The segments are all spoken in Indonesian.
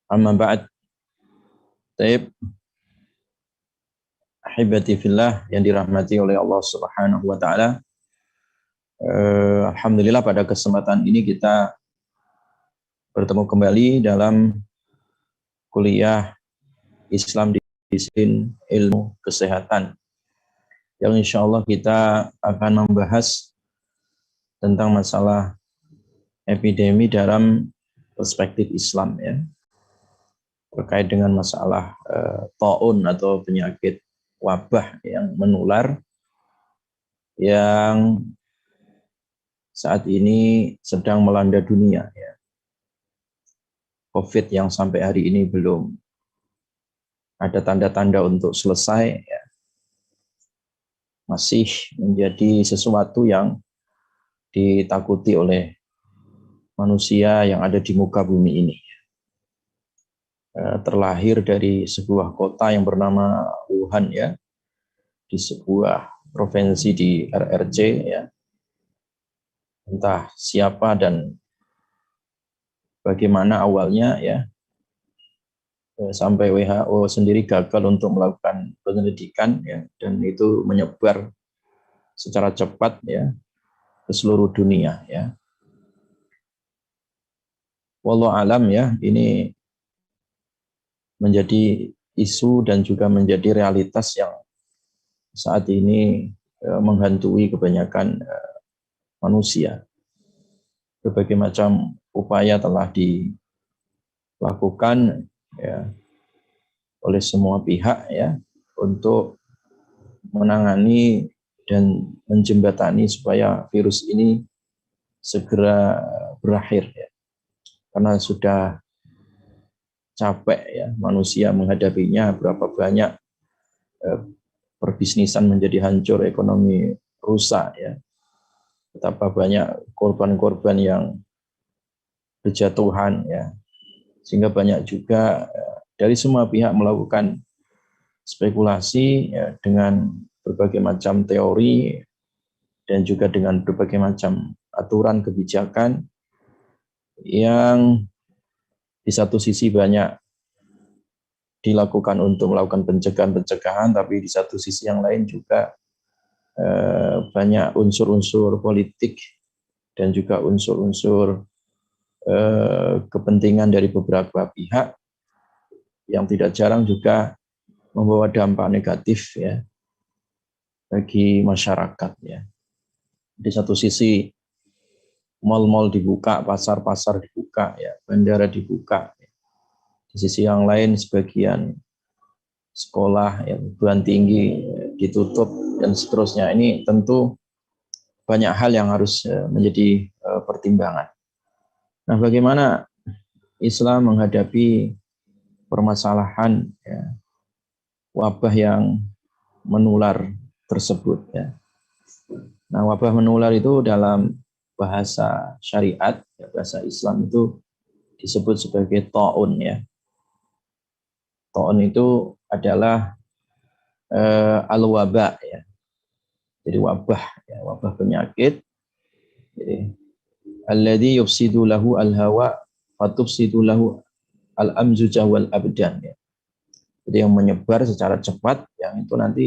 Amma ba'd. Taib, ahibati fillah yang dirahmati oleh Allah Subhanahu wa taala. Alhamdulillah pada kesempatan ini kita bertemu kembali dalam kuliah Islam di disiplin ilmu kesehatan. Yang insya Allah kita akan membahas tentang masalah epidemi dalam perspektif Islam, ya, terkait dengan masalah taun atau penyakit wabah yang menular yang saat ini sedang melanda dunia, ya. COVID yang sampai hari ini belum ada tanda-tanda untuk selesai, ya. Masih menjadi sesuatu yang ditakuti oleh manusia yang ada di muka bumi ini. Terlahir dari sebuah kota yang bernama Wuhan, ya, di sebuah provinsi di RRC, ya. Entah siapa dan bagaimana awalnya, ya, sampai WHO sendiri gagal untuk melakukan penyelidikan, ya, dan itu menyebar secara cepat, ya, ke seluruh dunia, ya. Wallahu alam, ya, ini menjadi isu dan juga menjadi realitas yang saat ini menghantui kebanyakan manusia. Berbagai macam upaya telah dilakukan, ya, oleh semua pihak, ya, untuk menangani dan menjembatani supaya virus ini segera berakhir, ya. Karena sudah capek, ya, manusia menghadapinya, berapa banyak perbisnisan menjadi hancur, ekonomi rusak, ya. Betapa banyak korban-korban yang berjatuhan, ya. Sehingga banyak juga dari semua pihak melakukan spekulasi, ya, dengan berbagai macam teori dan juga dengan berbagai macam aturan kebijakan yang di satu sisi banyak dilakukan untuk melakukan pencegahan, tapi di satu sisi yang lain juga banyak unsur-unsur politik dan juga unsur-unsur kepentingan dari beberapa pihak yang tidak jarang juga membawa dampak negatif, ya, bagi masyarakat, ya. Di satu sisi mal-mal dibuka, pasar-pasar dibuka, ya, bandara dibuka, ya. Di sisi yang lain sebagian sekolah, ya, perguruan tinggi ditutup dan seterusnya. Ini tentu banyak hal yang harus menjadi pertimbangan. Nah, bagaimana Islam menghadapi permasalahan, ya, wabah yang menular tersebut, ya. Nah, wabah menular itu dalam bahasa syariat, ya, bahasa Islam itu disebut sebagai taun, ya. Taun itu adalah al-waba, ya. Jadi wabah, ya, wabah penyakit. Jadi alladzi yufsidu lahu al-hawa fatufsidu lahu al-amzuja wal abdan, ya. Jadi yang menyebar secara cepat, yang itu nanti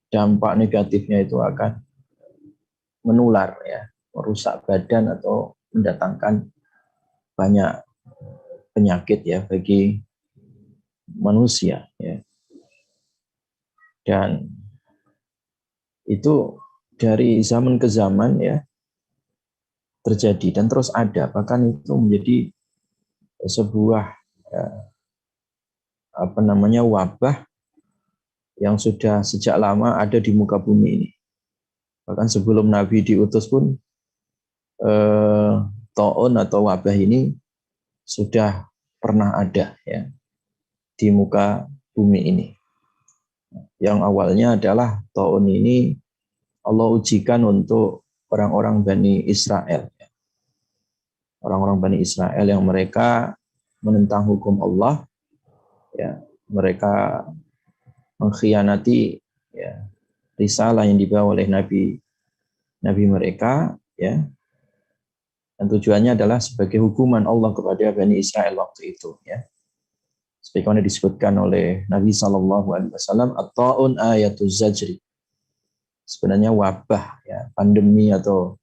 dampak negatifnya itu akan menular, ya, merusak badan atau mendatangkan banyak penyakit, ya, bagi manusia, ya. Dan itu dari zaman ke zaman, ya, terjadi dan terus ada, bahkan itu menjadi sebuah wabah yang sudah sejak lama ada di muka bumi ini. Bahkan sebelum Nabi diutus pun taun atau wabah ini sudah pernah ada, ya, di muka bumi ini. Yang awalnya adalah taun ini Allah ujikan untuk orang-orang Bani Israel, ya. Orang-orang Bani Israel yang mereka menentang hukum Allah, ya, mereka mengkhianati, ya, risalah yang dibawa oleh nabi mereka, ya. Dan tujuannya adalah sebagai hukuman Allah kepada Bani Israel waktu itu, ya. sebagaimana disebutkan oleh Nabi SAW, at-ta'un ayatuz zajri. Sebenarnya wabah, ya, pandemi atau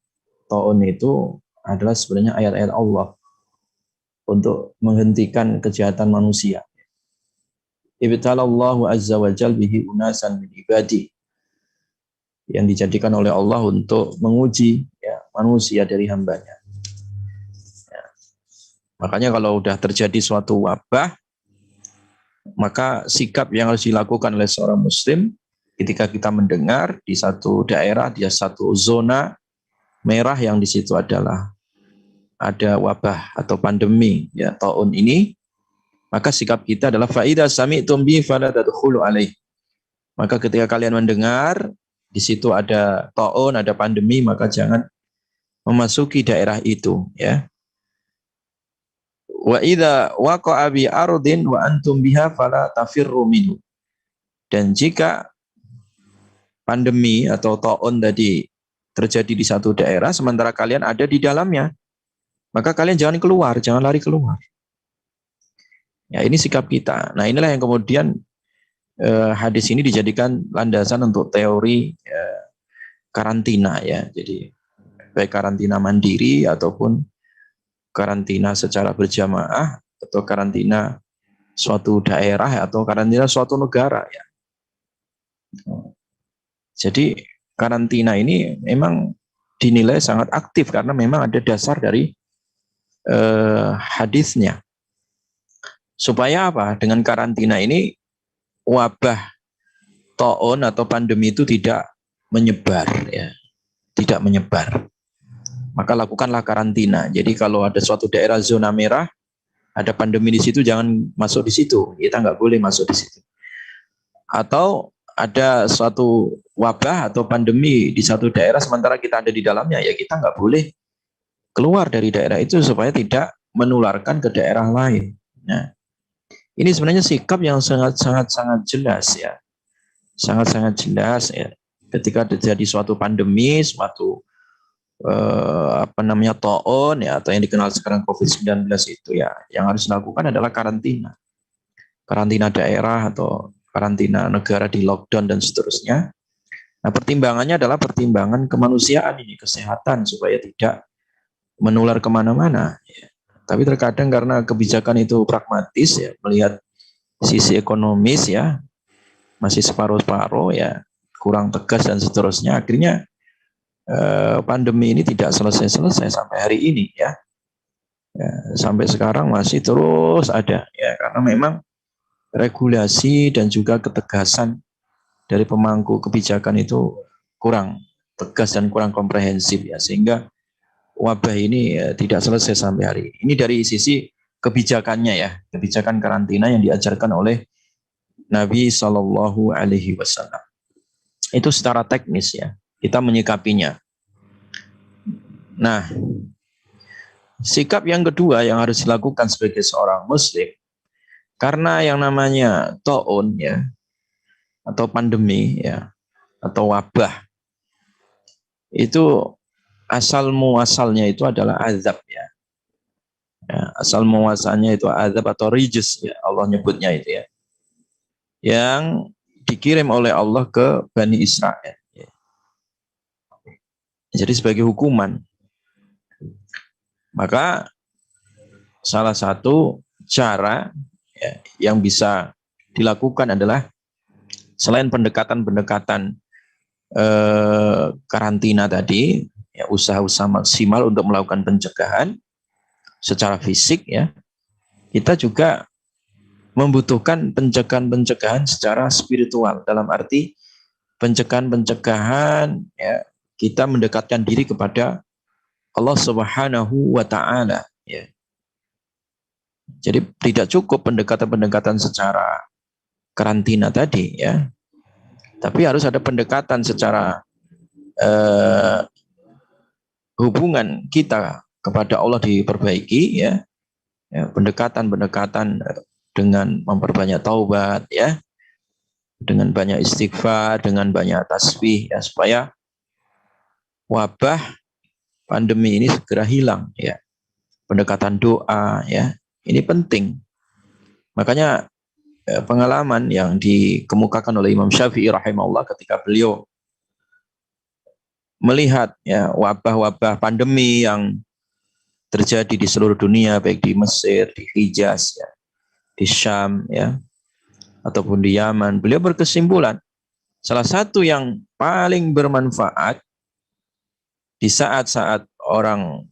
ta'un itu adalah sebenarnya ayat-ayat Allah untuk menghentikan kejahatan manusia. Ibtalallahu azza wa jal bihi unasan min ibadi, yang dijadikan oleh Allah untuk menguji, ya, manusia dari hambanya. Ya. Makanya kalau sudah terjadi suatu wabah, maka sikap yang harus dilakukan oleh seorang muslim ketika kita mendengar di satu daerah, di satu zona merah yang di situ adalah ada wabah atau pandemi, ya, taun ini, maka sikap kita adalah faida sami'tum bi fala tadkhulu alaih. Maka ketika kalian mendengar di situ ada taun, ada pandemi, maka jangan memasuki daerah itu, ya. Wa idza waqa'a bi ardin wa antum biha fala tafirru minhu. Dan jika pandemi atau taun tadi terjadi di satu daerah sementara kalian ada di dalamnya, maka kalian jangan keluar, jangan lari keluar. Ya, ini sikap kita. Nah, inilah yang kemudian hadis ini dijadikan landasan untuk teori karantina, ya. Jadi baik karantina mandiri ataupun karantina secara berjamaah atau karantina suatu daerah atau karantina suatu negara, ya. Jadi karantina ini memang dinilai sangat aktif karena memang ada dasar dari hadisnya. Supaya apa? Dengan karantina ini wabah taun atau pandemi itu tidak menyebar, ya. Tidak menyebar. Maka lakukanlah karantina. Jadi kalau ada suatu daerah zona merah, ada pandemi di situ, jangan masuk di situ. Kita nggak boleh masuk di situ. Atau ada suatu wabah atau pandemi di satu daerah sementara kita ada di dalamnya, ya kita nggak boleh keluar dari daerah itu supaya tidak menularkan ke daerah lain. Nah, ini sebenarnya sikap yang sangat jelas, ya, sangat jelas, ya. Ketika terjadi suatu pandemi, suatu taun, ya, atau yang dikenal sekarang COVID-19 itu, ya, yang harus dilakukan adalah karantina daerah atau karantina negara, di lockdown dan seterusnya. Nah, pertimbangannya adalah pertimbangan kemanusiaan ini, kesehatan, supaya tidak menular kemana-mana. Ya. Tapi terkadang karena kebijakan itu pragmatis, ya, melihat sisi ekonomis, ya, masih separuh-separuh, ya, kurang tegas dan seterusnya, akhirnya pandemi ini tidak selesai-selesai sampai hari ini, ya. Ya, sampai sekarang masih terus ada, ya, karena memang regulasi dan juga ketegasan dari pemangku kebijakan itu kurang tegas dan kurang komprehensif, ya, sehingga wabah ini tidak selesai sampai hari ini. Ini dari sisi kebijakannya, ya, kebijakan karantina yang diajarkan oleh Nabi Shallallahu Alaihi Wasallam. Itu secara teknis, ya, kita menyikapinya. Nah, sikap yang kedua yang harus dilakukan sebagai seorang muslim, karena yang namanya taun, ya, atau pandemi, ya, atau wabah, itu asal muasalnya itu adalah azab, ya. Ya, asal muasalnya itu azab atau rijus, ya, Allah nyebutnya itu, ya, yang dikirim oleh Allah ke Bani Israel, ya. Jadi sebagai hukuman. Maka salah satu cara, ya, yang bisa dilakukan adalah selain pendekatan-pendekatan karantina tadi, ya, usaha-usaha maksimal untuk melakukan pencegahan secara fisik, ya, kita juga membutuhkan pencegahan-pencegahan secara spiritual, dalam arti pencegahan-pencegahan, ya, kita mendekatkan diri kepada Allah Subhanahu wa Ta'ala, ya. Jadi tidak cukup pendekatan-pendekatan secara karantina tadi, ya, tapi harus ada pendekatan secara hubungan kita kepada Allah diperbaiki, ya, ya, pendekatan-pendekatan dengan memperbanyak taubat, ya, dengan banyak istighfar, dengan banyak tasbih, ya, supaya wabah pandemi ini segera hilang, ya. Pendekatan doa, ya, ini penting. Makanya pengalaman yang dikemukakan oleh Imam Syafi'i rahimahullah ketika beliau melihat ya wabah-wabah pandemi yang terjadi di seluruh dunia, baik di Mesir, di Hijaz, ya, di Syam, ya, ataupun di Yaman. Beliau berkesimpulan salah satu yang paling bermanfaat di saat-saat orang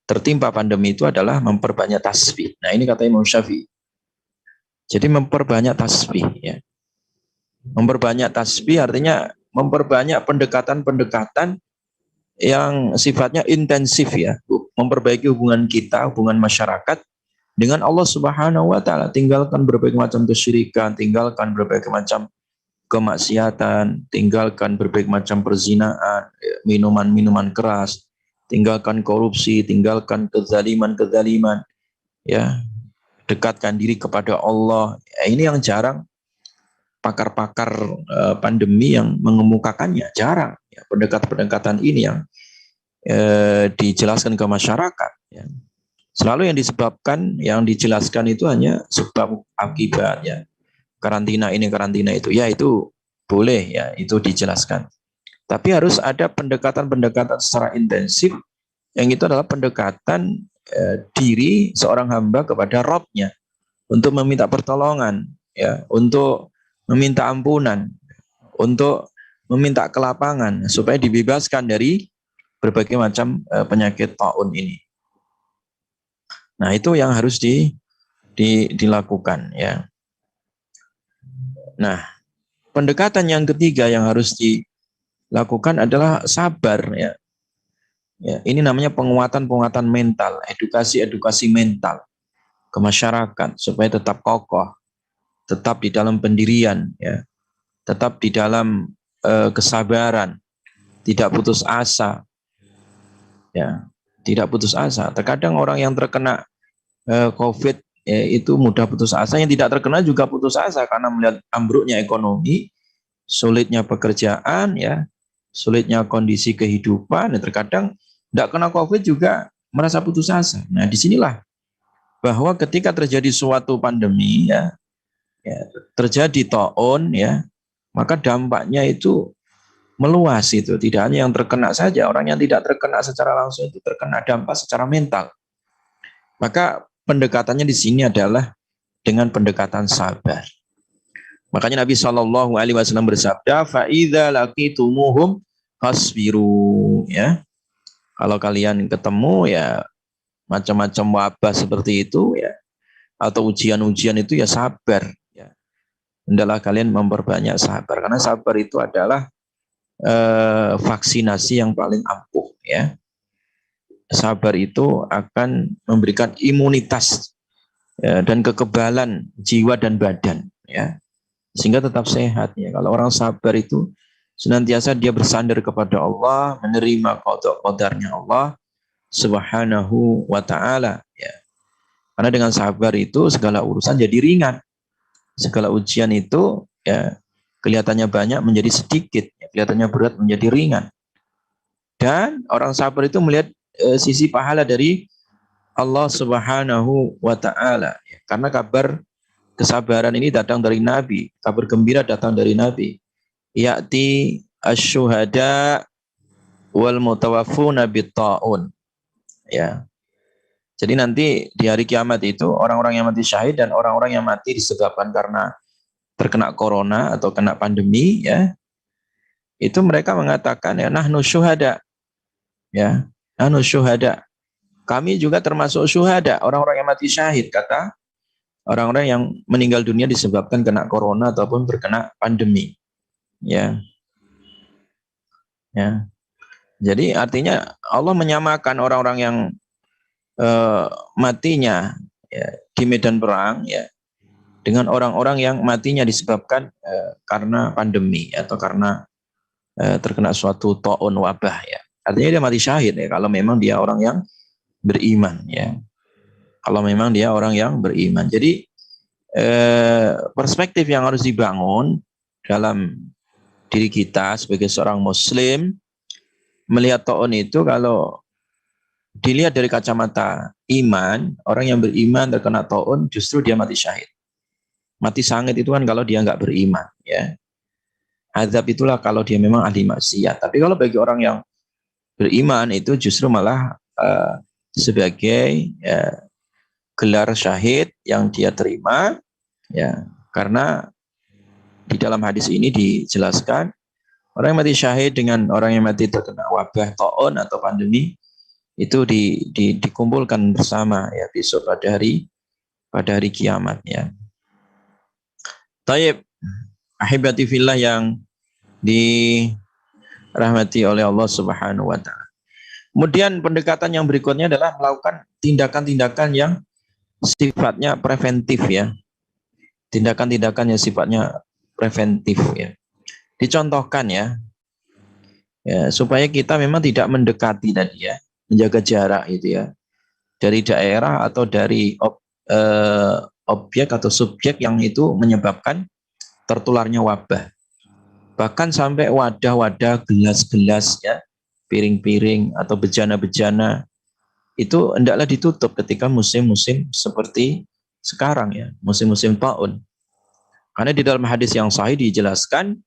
tertimpa pandemi itu adalah memperbanyak tasbih. Nah, ini kata Imam Syafi'i. Jadi memperbanyak tasbih, ya. Memperbanyak tasbih artinya memperbanyak pendekatan-pendekatan yang sifatnya intensif, ya. Memperbaiki hubungan kita, hubungan masyarakat dengan Allah Subhanahu wa taala. Tinggalkan berbagai macam kesyirikan, tinggalkan berbagai macam kemaksiatan, tinggalkan berbagai macam perzinaan, minuman-minuman keras, tinggalkan korupsi, tinggalkan kezaliman-kezaliman, ya, dekatkan diri kepada Allah. Ya, ini yang jarang pakar-pakar pandemi yang mengemukakannya, jarang. Ya, pendekatan-pendekatan ini yang dijelaskan ke masyarakat. Ya. Selalu yang disebabkan, yang dijelaskan itu hanya sebab akibat, ya. Karantina ini, karantina itu, ya itu boleh, ya itu dijelaskan. Tapi harus ada pendekatan-pendekatan secara intensif, yang itu adalah pendekatan diri seorang hamba kepada Rabb-nya untuk meminta pertolongan, ya, untuk meminta ampunan, untuk meminta kelapangan supaya dibebaskan dari berbagai macam penyakit taun ini. Nah, itu yang harus dilakukan, ya. Nah, pendekatan yang ketiga yang harus dilakukan adalah sabar, ya. Ya, ini namanya penguatan-penguatan mental, edukasi-edukasi mental ke masyarakat supaya tetap kokoh, tetap di dalam pendirian, ya, tetap di dalam kesabaran, tidak putus asa, ya, tidak putus asa. Terkadang orang yang terkena COVID ya, itu mudah putus asa, yang tidak terkena juga putus asa karena melihat ambruknya ekonomi, sulitnya pekerjaan, ya, sulitnya kondisi kehidupan. Dan terkadang tidak kena COVID juga merasa putus asa. Nah, disinilah bahwa ketika terjadi suatu pandemi, ya, terjadi taun, ya, maka dampaknya itu meluas itu. Tidak hanya yang terkena saja, orang yang tidak terkena secara langsung itu terkena dampak secara mental. Maka pendekatannya di sini adalah dengan pendekatan sabar. Makanya Nabi Shallallahu Alaihi Wasallam bersabda, "Faida laqitumuhum fasbiru." Ya, kalau kalian ketemu ya macam-macam wabah seperti itu, ya, atau ujian-ujian itu, ya sabar. Ya, hendaklah kalian memperbanyak sabar, karena sabar itu adalah vaksinasi yang paling ampuh. Ya, sabar itu akan memberikan imunitas, ya, dan kekebalan jiwa dan badan, ya, sehingga tetap sehat, ya. Kalau orang sabar itu senantiasa dia bersandar kepada Allah, menerima qada qadarnya Allah Subhanahu wa taala, ya. Karena dengan sabar itu segala urusan jadi ringan. Segala ujian itu, ya, kelihatannya banyak menjadi sedikit, ya, kelihatannya berat menjadi ringan. Dan orang sabar itu melihat sisi pahala dari Allah Subhanahu wa taala, ya. Karena kabar kesabaran ini datang dari Nabi, kabar gembira datang dari Nabi. Ya'ti asyuhada wal mutawaffuna bitta'un. Ya. Jadi nanti di hari kiamat itu orang-orang yang mati syahid dan orang-orang yang mati disebabkan karena terkena corona atau kena pandemi, ya, itu mereka mengatakan, ya, nahnu syuhada, ya, nahnu syuhada. Kami juga termasuk syuhada, orang-orang yang mati syahid, kata orang-orang yang meninggal dunia disebabkan kena corona ataupun terkena pandemi, ya. Ya. Jadi artinya Allah menyamakan orang-orang yang matinya, ya, di medan perang, ya, dengan orang-orang yang matinya disebabkan karena pandemi atau karena terkena suatu taun wabah, ya. Artinya dia mati syahid, ya, kalau memang dia orang yang beriman, ya. Kalau memang dia orang yang beriman. Jadi perspektif yang harus dibangun dalam diri kita sebagai seorang muslim melihat taun itu, kalau dilihat dari kacamata iman, orang yang beriman terkena taun justru dia mati syahid. Mati sangit itu kan kalau dia nggak beriman, ya. Azab itulah kalau dia memang ahli maksiat. Tapi kalau bagi orang yang beriman itu justru malah sebagai gelar syahid yang dia terima, ya, karena di dalam hadis ini dijelaskan orang yang mati syahid dengan orang yang mati terkena wabah taun atau pandemi itu dikumpulkan bersama ya besok pada hari kiamat, ya. Taib ahibati fillah yang dirahmati oleh Allah Subhanahu wa taala. Kemudian pendekatan yang berikutnya adalah melakukan tindakan-tindakan yang sifatnya preventif, ya. Tindakan-tindakan yang sifatnya preventif, ya. Dicontohkan, ya, supaya kita memang tidak mendekati tadi, ya, menjaga jarak itu, ya, dari daerah atau dari objek atau subjek yang itu menyebabkan tertularnya wabah. Bahkan sampai wadah-wadah, gelas-gelas, ya, piring-piring atau bejana-bejana itu hendaklah ditutup ketika musim-musim seperti sekarang, ya, musim-musim taun. Karena di dalam hadis yang sahih dijelaskan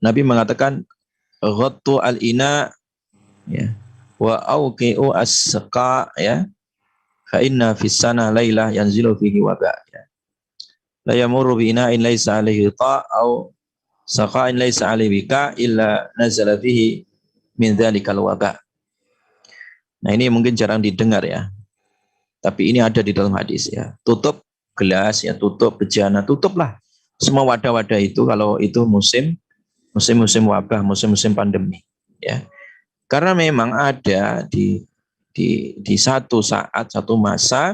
Nabi mengatakan ghattu al-ina, ya, wa auqi'u as-saqa, ya, fa inna fis sana lailah yanzilu fihi waba, ya. La yamurru bi ina'in laisa alaihi ta' au saqa'in laisa alaihi ka illa nazala fihi min dzalikal waba. Nah, ini mungkin jarang didengar, ya. Tapi ini ada di dalam hadis, ya. Tutup gelas, ya, tutup bejana, tutuplah semua wadah-wadah itu kalau itu musim-musim wabah, musim-musim pandemi, ya. Karena memang ada di satu saat, satu masa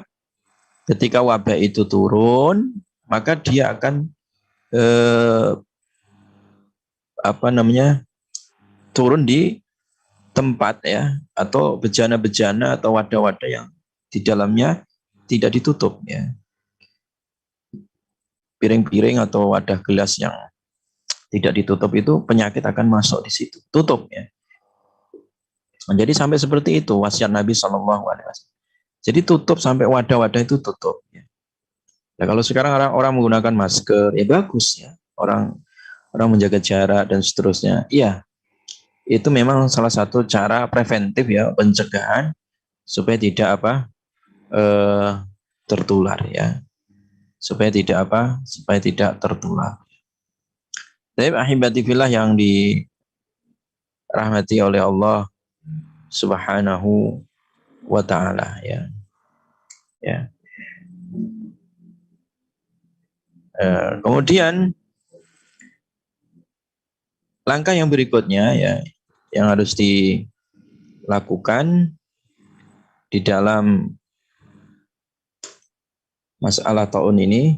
ketika wabah itu turun, maka dia akan turun di tempat, ya, atau bejana-bejana atau wadah-wadah yang di dalamnya tidak ditutup, ya. Piring-piring atau wadah gelas yang tidak ditutup itu penyakit akan masuk di situ. Tutup, ya. Jadi sampai seperti itu wasiat Nabi SAW. Jadi tutup sampai wadah-wadah itu tutup, ya. Nah, kalau sekarang orang menggunakan masker, ya bagus, ya. Orang menjaga jarak dan seterusnya. Iya, itu memang salah satu cara preventif, ya, pencegahan supaya tidak tertular, ya. Supaya tidak tertular. Tapi ahibati fillah yang dirahmati oleh Allah Subhanahu wa taala, ya. Ya. Kemudian langkah yang berikutnya, ya, yang harus dilakukan di dalam masalah taun ini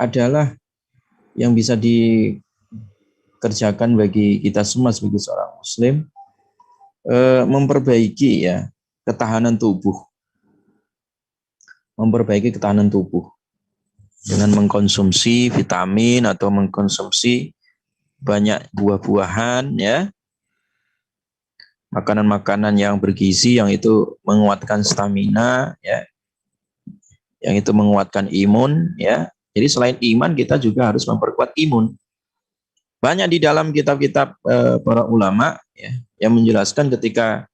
adalah yang bisa dikerjakan bagi kita semua sebagai seorang muslim, memperbaiki, ya, ketahanan tubuh. Memperbaiki ketahanan tubuh dengan mengkonsumsi vitamin atau mengkonsumsi banyak buah-buahan, ya. Makanan-makanan yang bergizi yang itu menguatkan stamina, ya. Yang itu menguatkan imun, ya. Jadi selain iman kita juga harus memperkuat imun. Banyak di dalam kitab-kitab para ulama, ya, yang menjelaskan ketika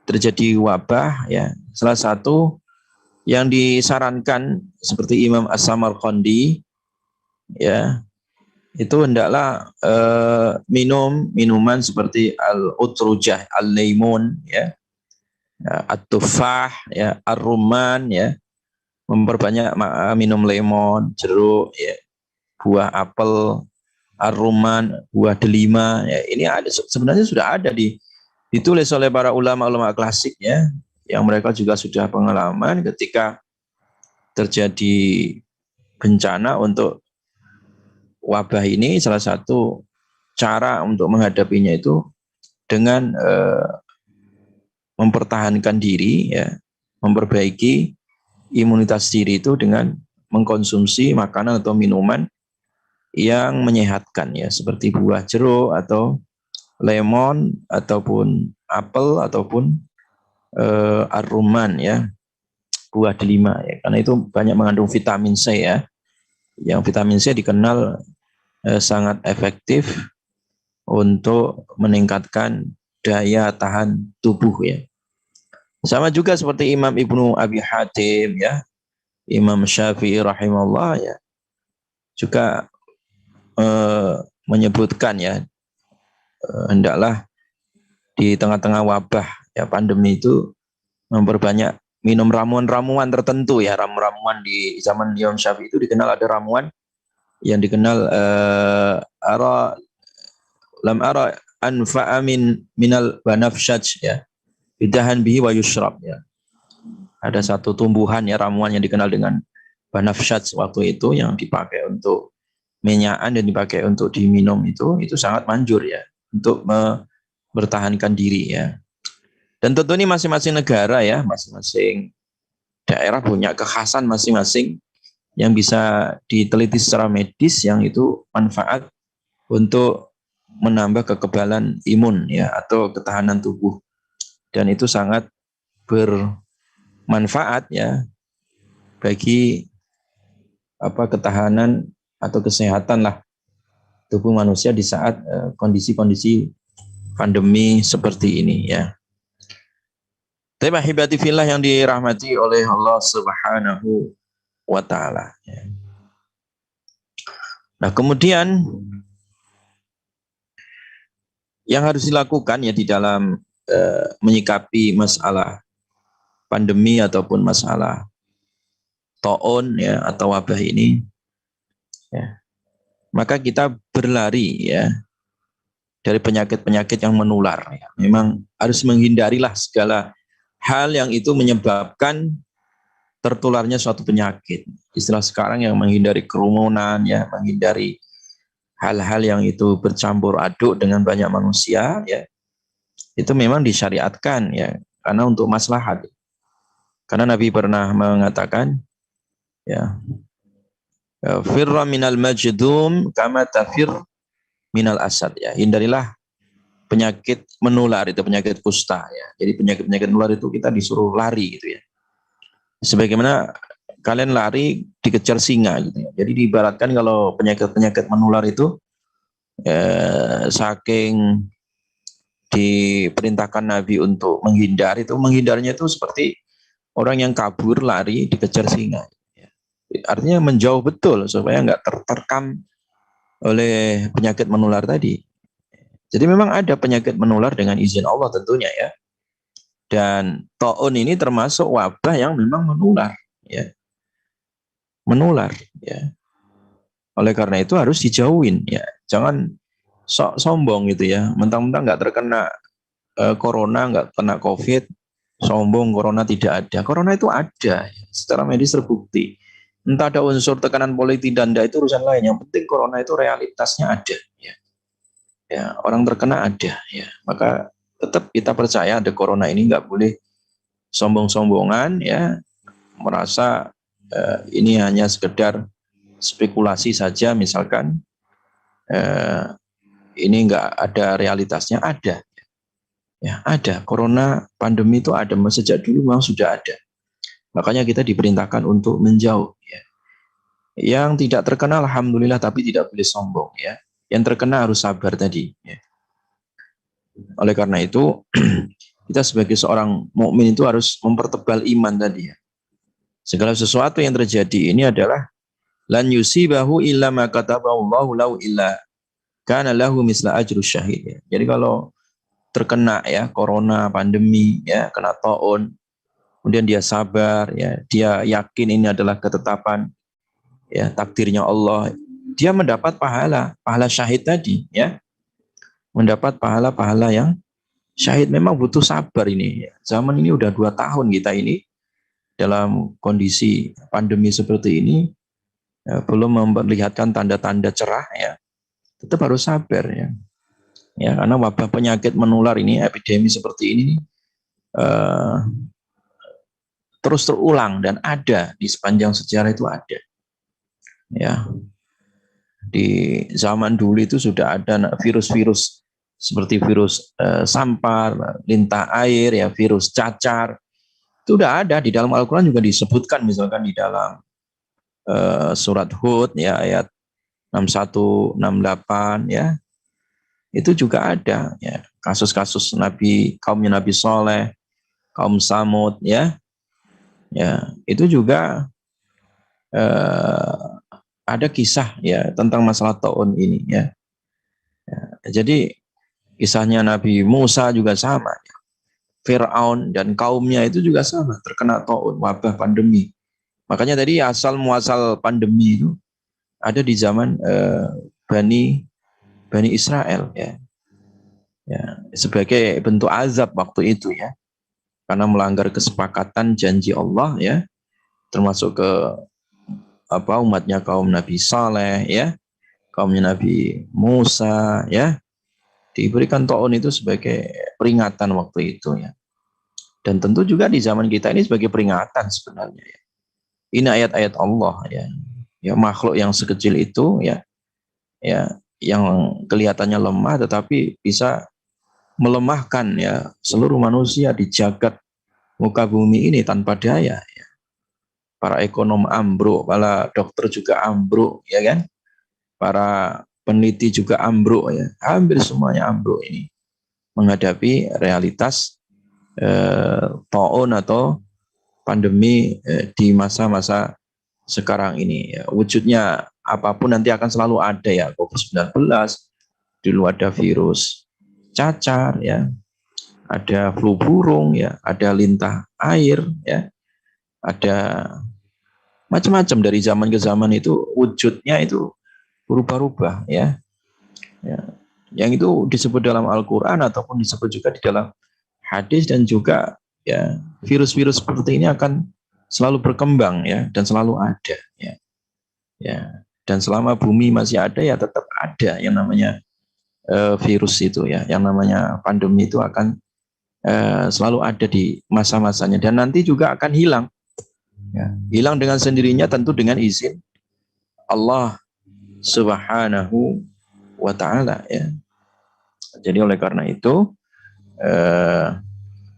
terjadi wabah, ya, salah satu yang disarankan seperti Imam As-Samarqandi, ya, itu hendaklah minum minuman seperti al-utrujah, al-laimun, ya, at-tufah, ya, ar-rumman, ya, memperbanyak minum lemon, jeruk, ya, buah apel, ar-rumman, buah delima, ya. Ini ada, sebenarnya sudah ada ditulis oleh para ulama-ulama klasik, ya, yang mereka juga sudah pengalaman ketika terjadi bencana untuk wabah ini. Salah satu cara untuk menghadapinya itu dengan mempertahankan diri, ya, memperbaiki imunitas diri itu dengan mengkonsumsi makanan atau minuman yang menyehatkan, ya, seperti buah jeruk atau lemon ataupun apel ataupun ar-rumman, ya, buah delima ya, karena itu banyak mengandung vitamin C ya. Yang vitamin C dikenal sangat efektif untuk meningkatkan daya tahan tubuh ya. Sama juga seperti Imam Ibnu Abi Hatim ya, Imam Syafi'i rahimahullah ya, juga menyebutkan ya, hendaklah di tengah-tengah wabah ya pandemi itu memperbanyak minum ramuan-ramuan tertentu ya. Ramuan-ramuan di zaman Imam Syafi'i itu dikenal ada ramuan yang dikenal lam ara anfa'a minal banafsyaj ya, bidahan bihi wa yushrab ya. Ada satu tumbuhan ya, ramuan yang dikenal dengan banafsyaj waktu itu, yang dipakai untuk minyakan dan dipakai untuk diminum, itu sangat manjur ya untuk mempertahankan diri ya. Dan tentu ini masing-masing negara ya, masing-masing daerah punya kekhasan masing-masing yang bisa diteliti secara medis, yang itu manfaat untuk menambah kekebalan imun ya, atau ketahanan tubuh, dan itu sangat bermanfaat ya bagi ketahanan atau kesehatan lah tubuh manusia di saat kondisi-kondisi pandemi seperti ini ya. Tapi ahibati fillah yang dirahmati oleh Allah Subhanahu wa taala ya. Nah, kemudian yang harus dilakukan ya di dalam menyikapi masalah pandemi ataupun masalah taun ya atau wabah ini ya, maka kita berlari ya dari penyakit-penyakit yang menular ya. Memang harus menghindarilah segala hal yang itu menyebabkan tertularnya suatu penyakit. Istilah sekarang yang menghindari kerumunan ya, menghindari hal-hal yang itu bercampur aduk dengan banyak manusia ya, itu memang disyariatkan ya, karena untuk maslahat. Karena Nabi pernah mengatakan ya, firra minal majdum kama tafir minal asad ya, hindarilah penyakit menular, itu penyakit kusta ya. Jadi penyakit-penyakit menular itu kita disuruh lari gitu ya, sebagaimana kalian lari dikejar singa gitu ya. Jadi diibaratkan kalau penyakit-penyakit menular itu saking diperintahkan Nabi untuk menghindar, itu menghindarnya itu seperti orang yang kabur lari dikejar singa. Artinya menjauh betul supaya nggak terkam oleh penyakit menular tadi. Jadi memang ada penyakit menular dengan izin Allah tentunya ya. Dan taun ini termasuk wabah yang memang menular ya. Menular ya. Oleh karena itu harus dijauhin ya. Jangan sok sombong gitu ya. Mentang-mentang nggak terkena corona, nggak kena COVID, sombong corona tidak ada. Corona itu ada ya. Secara medis terbukti. Entah ada unsur tekanan politik dan enggak, itu urusan lain. Yang penting corona itu realitasnya ada ya. Ya, orang terkena ada ya. Maka tetap kita percaya ada corona ini, nggak boleh sombong-sombongan ya, merasa ini hanya sekedar spekulasi saja misalkan, ini nggak ada realitasnya. Ada ya, ada corona, pandemi itu ada sejak dulu, memang sudah ada. Makanya kita diperintahkan untuk menjauh ya. Yang tidak terkena alhamdulillah, tapi tidak boleh sombong ya. Yang terkena harus sabar tadi ya. Oleh karena itu kita sebagai seorang mukmin itu harus mempertebal iman tadi ya. Segala sesuatu yang terjadi ini adalah lan yusibahu illa ma kataballahu lahu illa kana lahu misla ajru syahid ya. Jadi kalau terkena ya corona, pandemi ya, kena taun, kemudian dia sabar ya, dia yakin ini adalah ketetapan ya, takdirnya Allah, dia mendapat pahala syahid tadi ya. Mendapat pahala yang syahid. Memang butuh sabar ini. Zaman ini udah 2 tahun kita ini dalam kondisi pandemi seperti ini ya, belum memperlihatkan tanda-tanda cerah ya. Tetap harus sabar ya. Ya, karena wabah penyakit menular ini, epidemi seperti ini terus terulang dan ada di sepanjang sejarah itu ada. Ya. Di zaman dulu itu sudah ada virus-virus seperti virus sampar, lintah air, ya, virus cacar, Itu udah ada di dalam Al-Quran juga disebutkan, misalkan di dalam surat Hud ya ayat 61, 68 ya. Itu juga ada ya kasus-kasus kaumnya Nabi Soleh, kaum Samud ya. Ya, itu juga ada kisah ya tentang masalah taun ini ya. Ya, jadi kisahnya Nabi Musa juga sama. Fir'aun dan kaumnya itu juga sama, terkena taun, wabah pandemi. Makanya tadi asal muasal pandemi itu ada di zaman Bani Israel ya. Ya, sebagai bentuk azab waktu itu ya. Karena melanggar kesepakatan janji Allah ya, termasuk ke umatnya kaum Nabi Saleh ya, kaumnya Nabi Musa ya, diberikan taun itu sebagai peringatan waktu itu ya. Dan tentu juga di zaman kita ini sebagai peringatan sebenarnya ya. Ini ayat-ayat Allah ya. Ya makhluk yang sekecil itu ya yang kelihatannya lemah tetapi bisa melemahkan ya seluruh manusia di jagat muka bumi ini tanpa daya ya. Para ekonom ambruk, para dokter juga ambruk ya kan. Para peneliti juga ambruk ya. Hampir semuanya ambruk ini menghadapi realitas taun atau pandemi di masa-masa sekarang ini ya. Wujudnya apapun nanti akan selalu ada ya, COVID-19, dulu ada virus cacar ya, ada flu burung ya, ada lintah air ya, ada macam-macam dari zaman ke zaman itu wujudnya itu berubah-ubah ya. Ya. Yang itu disebut dalam Al-Quran ataupun disebut juga di dalam hadis, dan juga ya virus-virus seperti ini akan selalu berkembang ya dan selalu ada ya. Ya. Dan selama bumi masih ada ya tetap ada yang namanya virus itu ya, yang namanya pandemi itu akan selalu ada di masa-masanya dan nanti juga akan hilang. Ya. Hilang dengan sendirinya tentu dengan izin Allah Subhanahu wa Ta'ala ya. Jadi oleh karena itu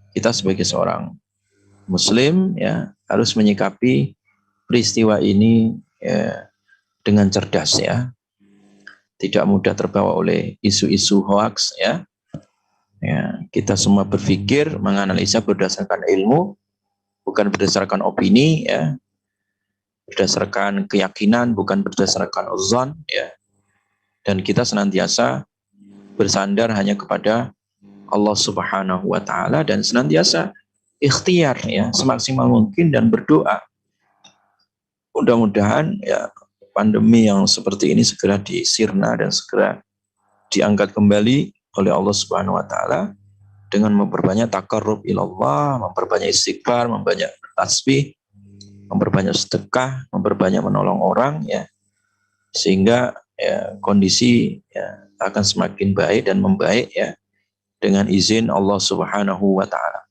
kita sebagai seorang Muslim ya harus menyikapi peristiwa ini ya, dengan cerdas ya. Tidak mudah terbawa oleh isu-isu hoax ya. Ya, kita semua berpikir, menganalisa berdasarkan ilmu, bukan berdasarkan opini ya. Berdasarkan keyakinan, bukan berdasarkan uzon ya. Dan kita senantiasa bersandar hanya kepada Allah Subhanahu wa Ta'ala dan senantiasa ikhtiar ya semaksimal mungkin dan berdoa. Mudah-mudahan ya pandemi yang seperti ini segera disirna dan segera diangkat kembali oleh Allah Subhanahu wa Ta'ala dengan memperbanyak taqarrub ilallah, memperbanyak istighfar, memperbanyak tasbih, memperbanyak sedekah, memperbanyak menolong orang ya, sehingga ya, kondisi ya, akan semakin baik dan membaik ya dengan izin Allah Subhanahu wa Ta'ala.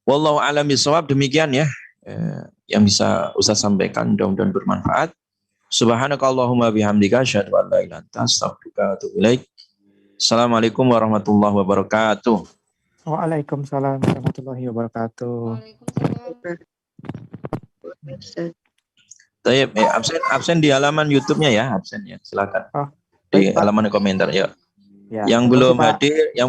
Wallahu a'lam bishawab. Demikian ya yang bisa Ustaz sampaikan, mudah-mudahan bermanfaat. Subhanakallahumma bihamdika asyhadu an la ilaha illa anta astaghfiruka wa atubu ilaik. Assalamualaikum warahmatullahi wabarakatuh. Waalaikumsalam warahmatullahi wabarakatuh. Tayyib, absen di halaman YouTube-nya ya, absen ya. Silakan. Oh, Di baik, Pak. halaman komentar ya. Ya, Yang terima belum kasih, Pak. hadir, yang